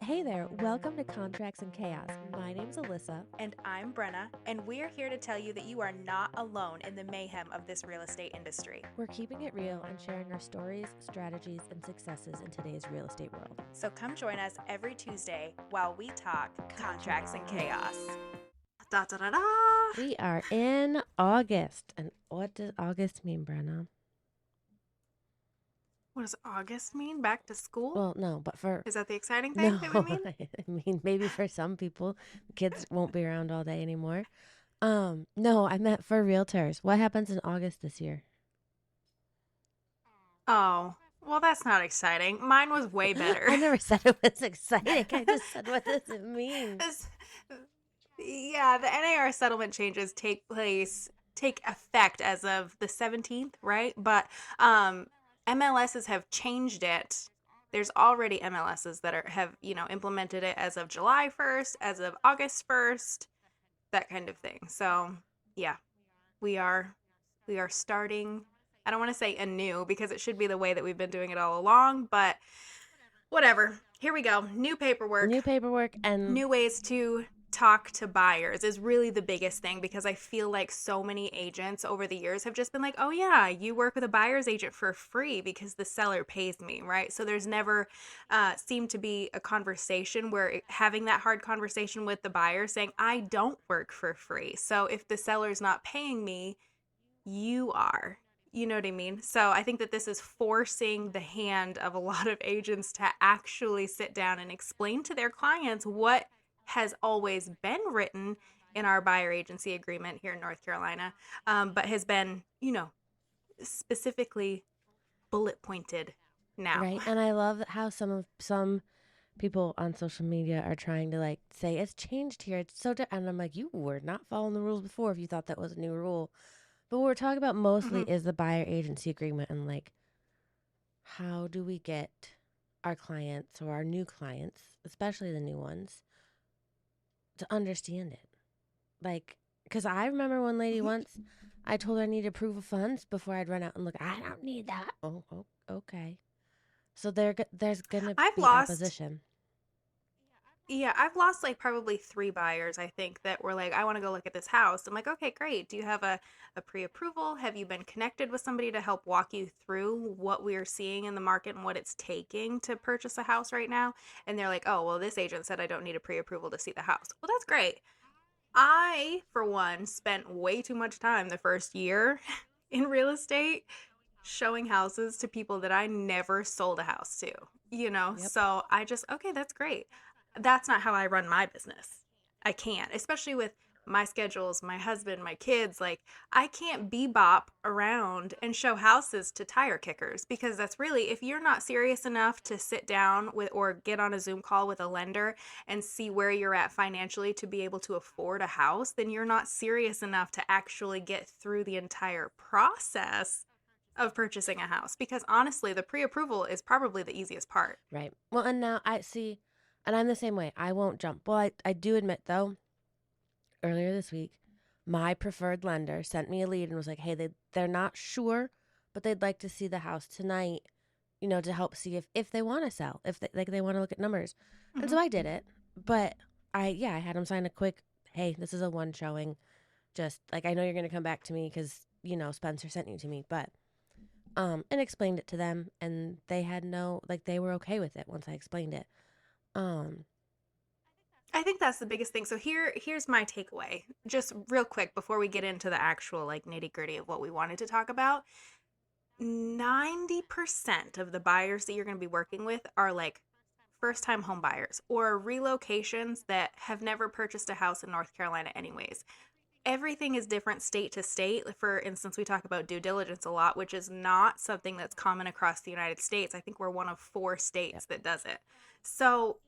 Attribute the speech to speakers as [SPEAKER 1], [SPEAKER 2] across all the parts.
[SPEAKER 1] Hey there, welcome to Contracts and Chaos. My name's Alyssa.
[SPEAKER 2] And I'm Brenna, and we're here to tell you that you are not alone in the mayhem of this real estate industry.
[SPEAKER 1] We're keeping it real and sharing our stories, strategies, and successes in today's real estate world.
[SPEAKER 2] So come join us every Tuesday while we talk contracts and chaos. Da da da da!
[SPEAKER 1] We are in August. And what does August mean, Brenna?
[SPEAKER 2] What does August mean? Back to school?
[SPEAKER 1] Well, no, but for.
[SPEAKER 2] Is that the exciting thing that we mean?
[SPEAKER 1] I mean, maybe for some people, kids won't be around all day anymore. No, I meant for realtors. What happens in August this year?
[SPEAKER 2] Oh, well, that's not exciting. Mine was way better.
[SPEAKER 1] I never said it was exciting. I just said, what does it mean?
[SPEAKER 2] Yeah, the NAR settlement changes take effect as of the 17th, right? But MLSs have changed it. There's already MLSs that have implemented it as of July 1st, as of August 1st, that kind of thing. So, yeah, we are starting. I don't want to say anew because it should be the way that we've been doing it all along, but whatever. Here we go. New paperwork
[SPEAKER 1] And
[SPEAKER 2] new ways to talk to buyers is really the biggest thing, because I feel like so many agents over the years have just been like, oh yeah, you work with a buyer's agent for free because the seller pays me, right? So there's never seemed to be a conversation where having that hard conversation with the buyer saying, I don't work for free. So if the seller's not paying me, you are. You know what I mean? So I think that this is forcing the hand of a lot of agents to actually sit down and explain to their clients what has always been written in our buyer agency agreement here in North Carolina, but has been, specifically bullet pointed now.
[SPEAKER 1] right, and I love how some people on social media are trying to like say it's changed here. It's so and I'm like, you were not following the rules before if you thought that was a new rule. But what we're talking about mostly
[SPEAKER 2] Mm-hmm.
[SPEAKER 1] is the buyer agency agreement and like how do we get our clients or our new clients, especially the new ones, to understand it. Like, because I remember one lady once, I told her I needed proof of funds before I'd run out and look. I don't need that. Oh, okay. So there's gonna
[SPEAKER 2] I've
[SPEAKER 1] be
[SPEAKER 2] lost
[SPEAKER 1] opposition.
[SPEAKER 2] Yeah, I've lost like probably three buyers, I think, that were like, I want to go look at this house. I'm like, okay, great. Do you have a pre-approval? Have you been connected with somebody to help walk you through what we're seeing in the market and what it's taking to purchase a house right now? And they're like, oh, well, this agent said I don't need a pre-approval to see the house. Well, that's great. I, for one, spent way too much time the first year in real estate showing houses to people that I never sold a house to,
[SPEAKER 1] Yep.
[SPEAKER 2] So I just, okay, that's great. That's not how I run my business. I can't, especially with my schedules, my husband, my kids. Like, I can't bebop around and show houses to tire kickers, because that's really, if you're not serious enough to sit down with or get on a Zoom call with a lender and see where you're at financially to be able to afford a house, then you're not serious enough to actually get through the entire process of purchasing a house, because honestly, the pre-approval is probably the easiest part.
[SPEAKER 1] Right. Well, and now I see, and I'm the same way. I won't jump. Well, I do admit though, earlier this week, my preferred lender sent me a lead and was like, hey, they're not sure, but they'd like to see the house tonight, to help see if they want to sell, if they want to look at numbers. And
[SPEAKER 2] Mm-hmm.
[SPEAKER 1] so I did it. But I had them sign a quick, hey, this is a one showing. Just like, I know you're going to come back to me because, Spencer sent you to me, but and explained it to them, and they had no, like, they were okay with it once I explained it. Um,
[SPEAKER 2] I think that's the biggest thing. So here's my takeaway. Just real quick before we get into the actual like nitty-gritty of what we wanted to talk about. 90% of the buyers that you're going to be working with are like first-time home buyers or relocations that have never purchased a house in North Carolina anyways. Everything is different state to state. For instance, we talk about due diligence a lot, which is not something that's common across the United States. I think we're one of 4 states
[SPEAKER 1] yep.
[SPEAKER 2] that does it. So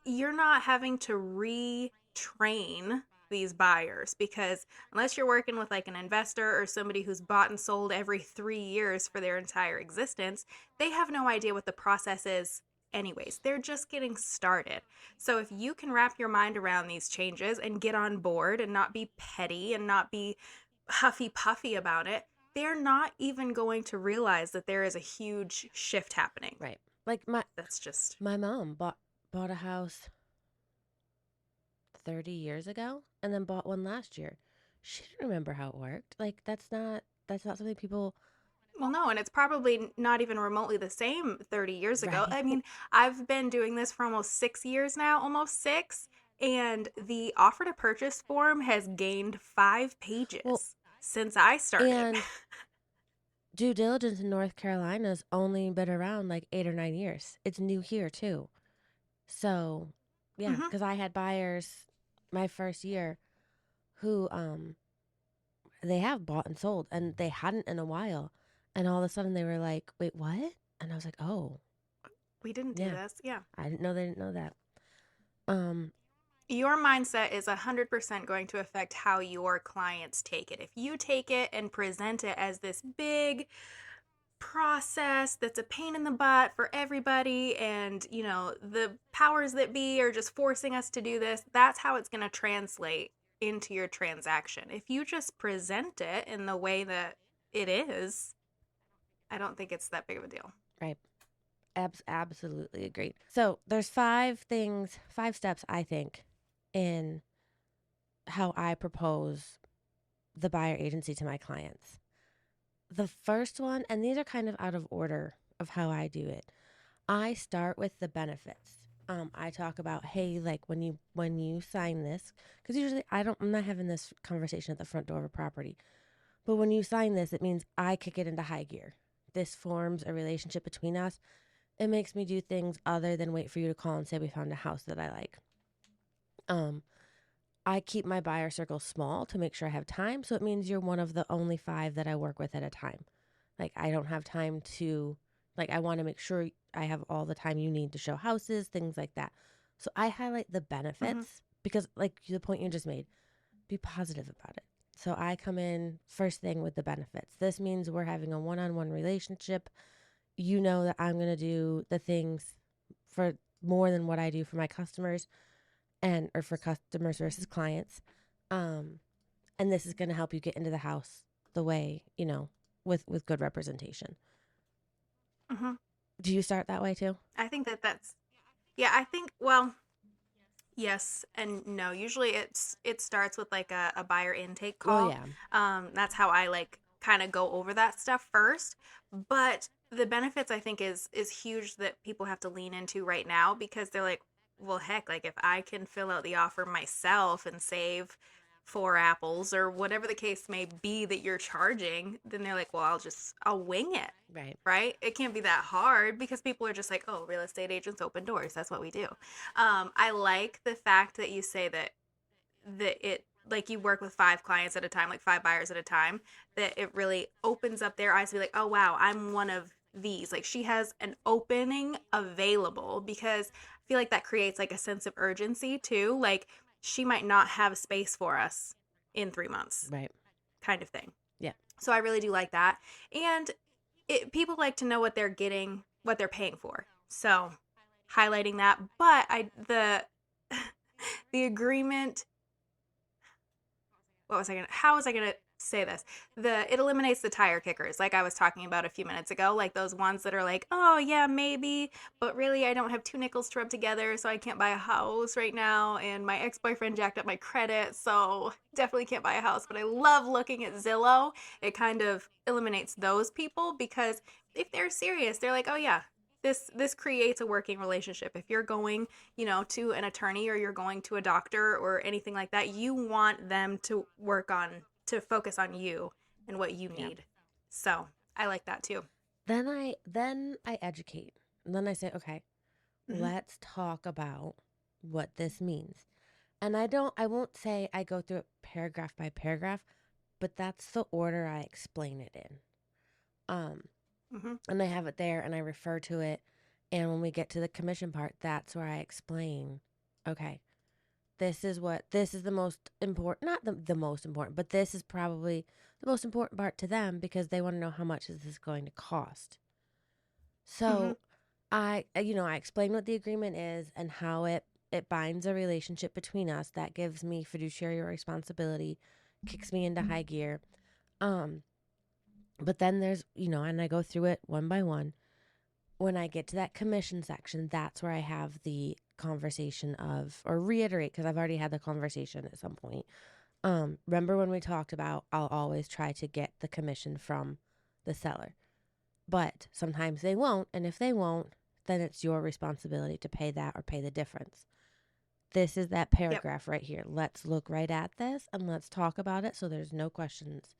[SPEAKER 2] you're not having to retrain these buyers, because unless you're working with like an investor or somebody who's bought and sold every 3 years for their entire existence, they have no idea what the process is anyways. They're just getting started. So if you can wrap your mind around these changes and get on board and not be petty and not be huffy puffy about it, they're not even going to realize that there is a huge shift happening.
[SPEAKER 1] Right. Like
[SPEAKER 2] That's just
[SPEAKER 1] my mom bought a house 30 years ago and then bought one last year. She didn't remember how it worked. Like that's not something people
[SPEAKER 2] Well, no, and it's probably not even remotely the same 30 years ago.
[SPEAKER 1] right.
[SPEAKER 2] I mean, I've been doing this for almost 6 years now, almost six, and the offer to purchase form has gained five
[SPEAKER 1] Well,
[SPEAKER 2] pages since I started.
[SPEAKER 1] and due diligence in North Carolina's only been around like 8 or 9 years. It's new here too. So, yeah,
[SPEAKER 2] Hmm.
[SPEAKER 1] because I had buyers my first year who they have bought and sold and they hadn't in a while, and all of a sudden they were like, "Wait, what?" And I was like, "Oh,
[SPEAKER 2] We didn't do
[SPEAKER 1] yeah,
[SPEAKER 2] this. Yeah.
[SPEAKER 1] I didn't know they didn't know that." Um,
[SPEAKER 2] Your mindset is 100% going to affect how your clients take it. If you take it and present it as this big process that's a pain in the butt for everybody, and the powers that be are just forcing us to do this, that's how it's going to translate into your transaction. If you just present it in the way that it is, I don't think it's that big of a deal.
[SPEAKER 1] right. Absolutely agreed. So there's 5 things, 5 steps I think, in how I propose the buyer agency to my clients. The first one, and these are kind of out of order of how I do it. I start with the benefits. I talk about, hey, like when you sign this, because usually I'm not having this conversation at the front door of a property, but when you sign this, it means I kick it into high gear. This forms a relationship between us. It makes me do things other than wait for you to call and say we found a house that I like. Um, I keep my buyer circle small to make sure I have time. So it means you're one of the only 5 that I work with at a time. Like, I don't have time to, like, I want to make sure I have all the time you need to show houses, things like that. So I highlight the
[SPEAKER 2] Mm-hmm.
[SPEAKER 1] benefits because, like the point you just made, be positive about it. So I come in first thing with the benefits. This means we're having a one on one relationship. You know that I'm going to do the things for more than what I do for my customers and or for customers versus clients. Um, and this is going to help you get into the house the way, with good representation.
[SPEAKER 2] Mm-hmm.
[SPEAKER 1] Do you start that way too?
[SPEAKER 2] I think that's, yeah, I think, well, yes and no. Usually it starts with like a buyer intake
[SPEAKER 1] Well,
[SPEAKER 2] call.
[SPEAKER 1] yeah.
[SPEAKER 2] That's how I like kind of go over that stuff first. But the benefits I think is huge that people have to lean into right now, because they're like, well, heck, like if I can fill out the offer myself and save 4 apples or whatever the case may be that you're charging, then they're like, well, I'll wing it.
[SPEAKER 1] Right.
[SPEAKER 2] Right? It can't be that hard, because people are just like, oh, real estate agents open doors. That's what we do. I like the fact that you say that it, like, you work with 5 clients at a time, like 5 buyers at a time, that it really opens up their eyes to be like, oh wow, I'm one of these. Like, she has an opening available, because I feel like that creates like a sense of urgency too. Like, she might not have space for us in 3 months,
[SPEAKER 1] Right.
[SPEAKER 2] kind of thing.
[SPEAKER 1] Yeah.
[SPEAKER 2] So I really do like that. And people like to know what they're getting, what they're paying for. So highlighting that, but the agreement, how was I gonna say this? It eliminates the tire kickers, like I was talking about a few minutes ago, like those ones that are like, oh yeah, maybe, but really I don't have 2 nickels to rub together, so I can't buy a house right now, and my ex-boyfriend jacked up my credit, so definitely can't buy a house. But I love looking at Zillow. It kind of eliminates those people, because if they're serious, they're like, oh yeah, this creates a working relationship. If you're going, to an attorney, or you're going to a doctor or anything like that, you want them to focus on you and what you
[SPEAKER 1] Yeah.
[SPEAKER 2] need. So I like that too.
[SPEAKER 1] Then I educate. And then I say, okay,
[SPEAKER 2] Hmm.
[SPEAKER 1] let's talk about what this means. And I won't say I go through it paragraph by paragraph, but that's the order I explain it in. Um,
[SPEAKER 2] Hmm.
[SPEAKER 1] and I have it there and I refer to it. And when we get to the commission part, that's where I explain, okay, this is the most important, not the most important, but this is probably the most important part to them because they want to know how much is this going to cost.
[SPEAKER 2] Hmm.
[SPEAKER 1] So I explain what the agreement is and how it binds a relationship between us that gives me fiduciary responsibility, kicks me into high gear. Um, but then there's, and I go through it one by one. when I get to that commission section, that's where I have the conversation of, or reiterate, because I've already had the conversation at some point. Remember when we talked about I'll always try to get the commission from the seller, but sometimes they won't. And if they won't, then it's your responsibility to pay that or pay the difference. This is that
[SPEAKER 2] Yep.
[SPEAKER 1] paragraph right here. Let's look right at this and let's talk about it so there's no questions,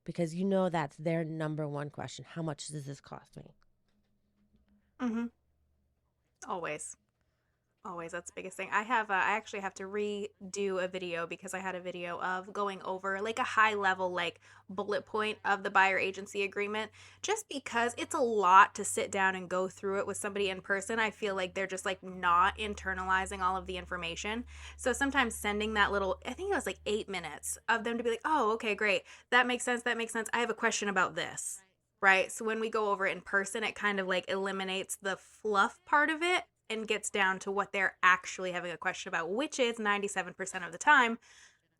[SPEAKER 1] because you know that's their number one question. How much does this cost me?
[SPEAKER 2] Mm-hmm. Always. Always, that's the biggest thing. I actually have to redo a video because I had a video of going over like a high level, like bullet point of the buyer agency agreement, just because it's a lot to sit down and go through it with somebody in person. I feel like they're just like not internalizing all of the information. So sometimes sending that little, I think it was like 8 minutes of them to be like, oh, okay, great. That makes sense. That makes sense. I have a question about this. Right. So when we go over it in person, it kind of like eliminates the fluff part of it and gets down to what they're actually having a question about, which is 97% of the time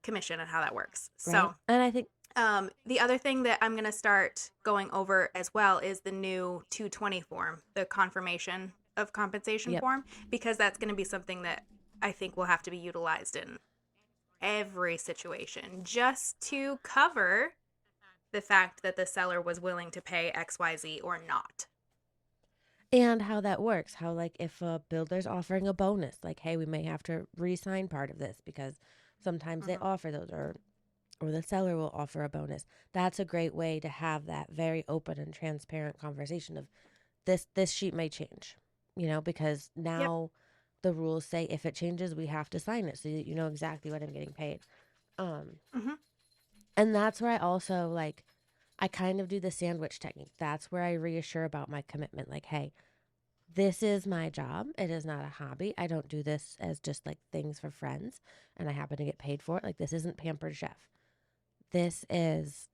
[SPEAKER 2] commission and how that works.
[SPEAKER 1] Right.
[SPEAKER 2] So,
[SPEAKER 1] And I think,
[SPEAKER 2] the other thing that I'm going to start going over as well is the new 220 form, the confirmation of compensation
[SPEAKER 1] yep.
[SPEAKER 2] form, because that's going to be something that I think will have to be utilized in every situation just to cover the fact that the seller was willing to pay XYZ or not.
[SPEAKER 1] And how that works. How, like, if a builder's offering a bonus, like, hey, we may have to re sign part of this because sometimes they
[SPEAKER 2] Mm-hmm.
[SPEAKER 1] offer those, or the seller will offer a bonus. That's a great way to have that very open and transparent conversation of this sheet may change, because
[SPEAKER 2] Yep.
[SPEAKER 1] now the rules say if it changes, we have to sign it so that you know exactly what I'm getting paid. Um,
[SPEAKER 2] Mm-hmm.
[SPEAKER 1] and that's where I also like, I kind of do the sandwich technique. That's where I reassure about my commitment. Like, hey, this is my job. It is not a hobby. I don't do this as just like things for friends and I happen to get paid for it. Like, this isn't Pampered Chef. This is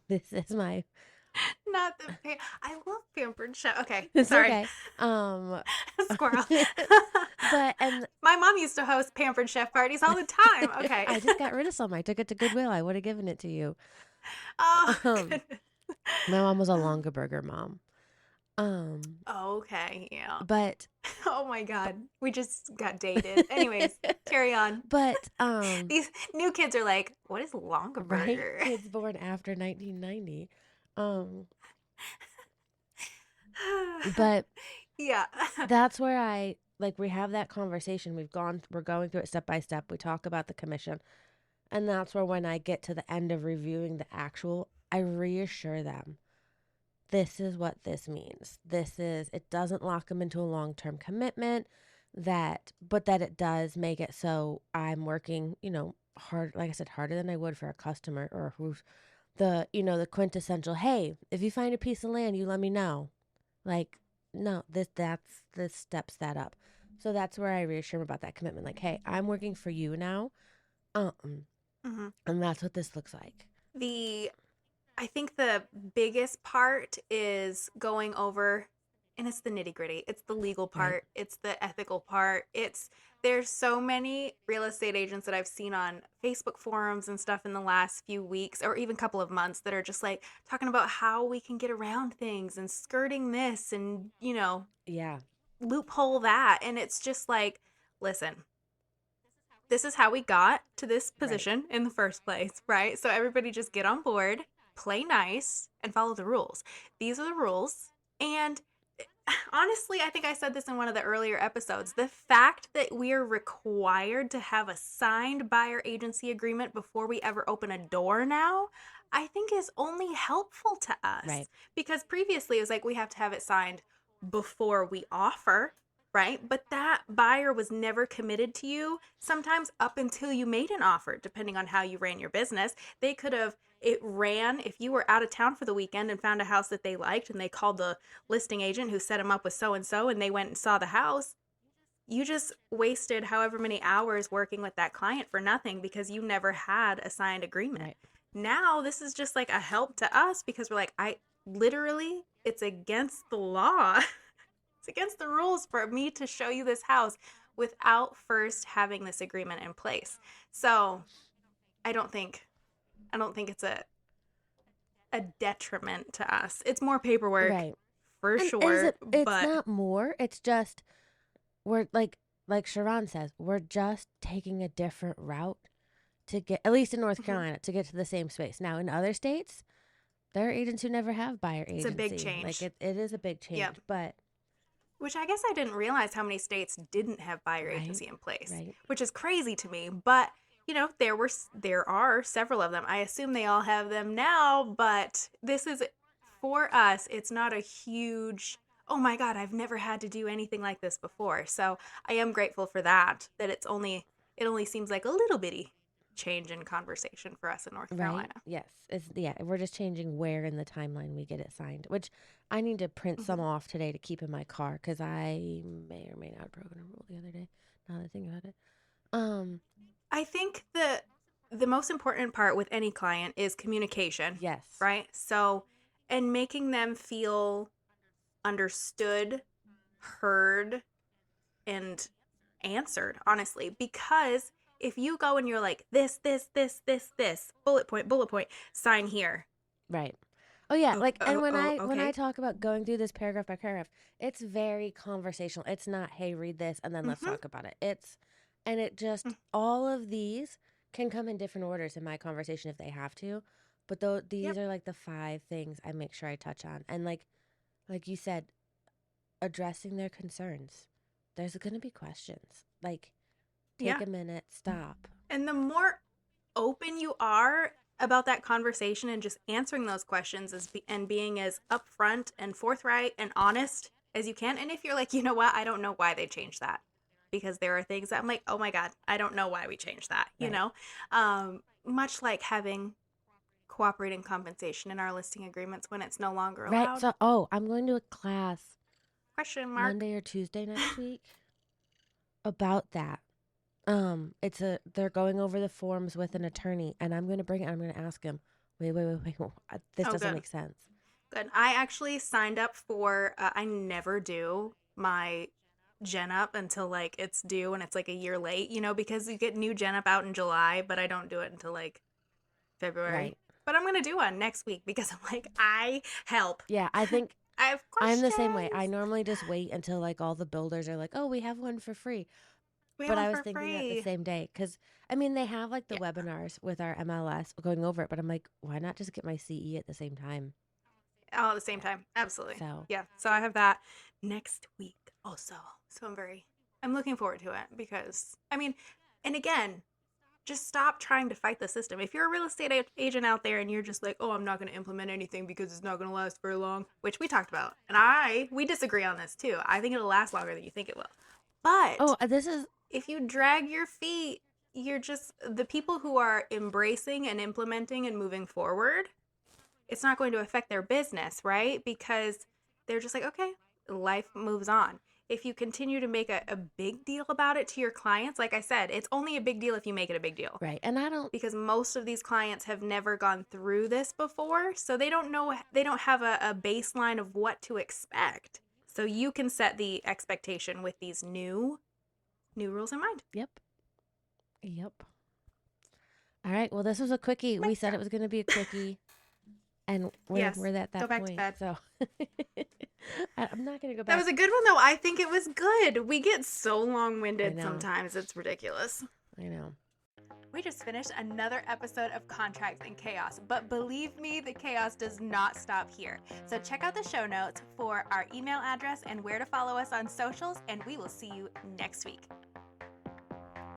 [SPEAKER 1] this is my
[SPEAKER 2] Not the I love pampered chef. Okay,
[SPEAKER 1] it's
[SPEAKER 2] sorry.
[SPEAKER 1] okay. Um
[SPEAKER 2] Squirrel.
[SPEAKER 1] but and
[SPEAKER 2] My mom used to host pampered chef parties all the time. Okay.
[SPEAKER 1] I just got rid of some. I took it to Goodwill. I would have given it to you.
[SPEAKER 2] Oh
[SPEAKER 1] Um
[SPEAKER 2] goodness.
[SPEAKER 1] my mom was a Longaberger mom. Um
[SPEAKER 2] Okay, yeah.
[SPEAKER 1] but
[SPEAKER 2] Oh my god. We just got dated. Anyways, carry on.
[SPEAKER 1] but
[SPEAKER 2] These new kids are like, what is
[SPEAKER 1] right,
[SPEAKER 2] Longaberger?
[SPEAKER 1] kids born after 1990. Um but
[SPEAKER 2] Yeah.
[SPEAKER 1] that's where I like, we have that conversation. We're going through it step by step. We talk about the commission. And that's where when I get to the end of reviewing the actual, I reassure them. This is what this means. It doesn't lock them into a long-term commitment, but that it does make it so I'm working, hard, like I said, harder than I would for a customer, or who's the quintessential, hey, if you find a piece of land, you let me know. Like, no, this steps that up. So that's where I reassure them about that commitment. Like, hey, I'm working for you now. Um,
[SPEAKER 2] Mhm.
[SPEAKER 1] and that's what this looks like.
[SPEAKER 2] The I think the biggest part is going over, and it's the nitty gritty. It's the legal
[SPEAKER 1] Right.
[SPEAKER 2] part. It's the ethical part. There's so many real estate agents that I've seen on Facebook forums and stuff in the last few weeks or even couple of months that are just like talking about how we can get around things and skirting this and,
[SPEAKER 1] Yeah.
[SPEAKER 2] loophole that. And it's just like, listen, this is how we got to this
[SPEAKER 1] Right.
[SPEAKER 2] position in the first place, right? So everybody just get on board, play nice, and follow the rules. These are the rules. And honestly, I think I said this in one of the earlier episodes. The fact that we are required to have a signed buyer agency agreement before we ever open a door now, I think is only helpful to
[SPEAKER 1] Right.
[SPEAKER 2] us. Because previously it was like we have to have it signed before we offer, right? But that buyer was never committed to you, sometimes up until you made an offer, depending on how you ran your business. They could have, it ran, if you were out of town for the weekend and found a house that they liked and they called the listing agent who set them up with so and they went and saw the house, you just wasted however many hours working with that client for nothing because you never had a signed agreement.
[SPEAKER 1] Right.
[SPEAKER 2] Now, this is just like a help to us because we're like, I literally, it's against the law. It's against the rules for me to show you this house without first having this agreement in place. So, I don't think I don't think it's a detriment to us. It's more paperwork
[SPEAKER 1] Right.
[SPEAKER 2] for
[SPEAKER 1] And is
[SPEAKER 2] sure.
[SPEAKER 1] it? It's
[SPEAKER 2] But
[SPEAKER 1] not more. It's just we're like Sharon says, we're just taking a different route to get, at least in North
[SPEAKER 2] mhm,
[SPEAKER 1] Carolina, to get to the same space. Now, in other states, there are agents who never have buyer
[SPEAKER 2] it's a big
[SPEAKER 1] agency. Like
[SPEAKER 2] change.
[SPEAKER 1] it is a big change,
[SPEAKER 2] Yep.
[SPEAKER 1] but
[SPEAKER 2] Which I guess I didn't realize how many states didn't have buyer
[SPEAKER 1] right,
[SPEAKER 2] agency in place,
[SPEAKER 1] right,
[SPEAKER 2] which is crazy to me. But there are several of them. I assume they all have them now, but this is for us. It's not a huge. Oh my God, I've never had to do anything like this before. So I am grateful for that. That it only seems like a little bitty change in conversation for us in North
[SPEAKER 1] right.
[SPEAKER 2] Carolina.
[SPEAKER 1] Yes, it's yeah. We're just changing where in the timeline we get it signed, which I need to print some
[SPEAKER 2] Mhm.
[SPEAKER 1] off today to keep in my car because I may or may not have broken a rule the other day. Now that I think about it, um,
[SPEAKER 2] I think the most important part with any client is communication,
[SPEAKER 1] yes,
[SPEAKER 2] right? So, and making them feel understood, heard, and answered, honestly, because if you go and you're like this, bullet point, sign here.
[SPEAKER 1] right. Oh yeah, like and when I
[SPEAKER 2] Okay.
[SPEAKER 1] talk about going through this paragraph by paragraph, it's very conversational. It's not, hey, read this and then let's
[SPEAKER 2] Mhm.
[SPEAKER 1] talk about it. It's and it just all of these can come in different orders in my conversation if they have to. But though these
[SPEAKER 2] Yep.
[SPEAKER 1] are like the five things I make sure I touch on. And like you said, addressing their concerns. There's going to be questions. Like take
[SPEAKER 2] Yeah.
[SPEAKER 1] a minute, stop.
[SPEAKER 2] And the more open you are about that conversation and just answering those questions and being as upfront and forthright and honest as you can. And if you're like, you know what, I don't know why they changed that, because there are things that I'm like, oh my God, I don't know why we changed that,
[SPEAKER 1] Right.
[SPEAKER 2] much like having cooperating compensation in our listing agreements when it's no longer
[SPEAKER 1] Right.
[SPEAKER 2] allowed.
[SPEAKER 1] So, oh, I'm going to a class
[SPEAKER 2] Question mark.
[SPEAKER 1] Monday or Tuesday next week about that. It's a they're going over the forms with an attorney, and I'm gonna bring it. I'm gonna ask him. Wait. This
[SPEAKER 2] Oh,
[SPEAKER 1] doesn't
[SPEAKER 2] good.
[SPEAKER 1] make sense.
[SPEAKER 2] Good. I actually signed up for, I never do my Gen Up until like it's due and it's like a year late, because you get new Gen Up out in July, but I don't do it until like February.
[SPEAKER 1] Right?
[SPEAKER 2] But I'm going to do one next week because I'm like, I help.
[SPEAKER 1] Yeah. I think
[SPEAKER 2] I have
[SPEAKER 1] I'm the same way. I
[SPEAKER 2] questions.
[SPEAKER 1] normally just wait until like all the builders are like, "Oh, we have one for free."
[SPEAKER 2] We have
[SPEAKER 1] But
[SPEAKER 2] one
[SPEAKER 1] I was
[SPEAKER 2] for
[SPEAKER 1] thinking that the
[SPEAKER 2] free.
[SPEAKER 1] same day because I mean they have like the
[SPEAKER 2] Yeah.
[SPEAKER 1] webinars with our MLS going over it, but I'm like, why not just get my CE at the same time?
[SPEAKER 2] All at the same
[SPEAKER 1] Yeah.
[SPEAKER 2] time. Absolutely.
[SPEAKER 1] So
[SPEAKER 2] Yeah. So I have that next week also. So I'm looking forward to it because, I mean, and again, just stop trying to fight the system. If you're a real estate agent out there and you're just like, oh, I'm not going to implement anything because it's not going to last very long, which we talked about. And we disagree on this too. I think it'll last longer than you think it will.
[SPEAKER 1] oh,
[SPEAKER 2] But
[SPEAKER 1] this is
[SPEAKER 2] if you drag your feet, you're just the people who are embracing and implementing and moving forward, it's not going to affect their business, right? Because they're just like, okay, life moves on. If you continue to make a big deal about it to your clients, like I said, it's only a big deal if you make it a big deal.
[SPEAKER 1] right, and I don't
[SPEAKER 2] Because most of these clients have never gone through this before. So they don't know, they don't have a baseline of what to expect. So you can set the expectation with these new rules in mind.
[SPEAKER 1] Yep. Yep. All right. Well, this was a quickie. We
[SPEAKER 2] Mic
[SPEAKER 1] said it
[SPEAKER 2] drop.
[SPEAKER 1] was going to be a quickie, and
[SPEAKER 2] Yes.
[SPEAKER 1] we're at
[SPEAKER 2] Go
[SPEAKER 1] that
[SPEAKER 2] back to
[SPEAKER 1] point.
[SPEAKER 2] bed.
[SPEAKER 1] So I'm not going to go
[SPEAKER 2] That
[SPEAKER 1] back.
[SPEAKER 2] was a good one, though. I think it was good. We get so long
[SPEAKER 1] I
[SPEAKER 2] winded
[SPEAKER 1] know.
[SPEAKER 2] sometimes. It's ridiculous.
[SPEAKER 1] I know.
[SPEAKER 2] We just finished another episode of Contracts and Chaos, but believe me, the chaos does not stop here. So check out the show notes for our email address and where to follow us on socials, and we will see you next week.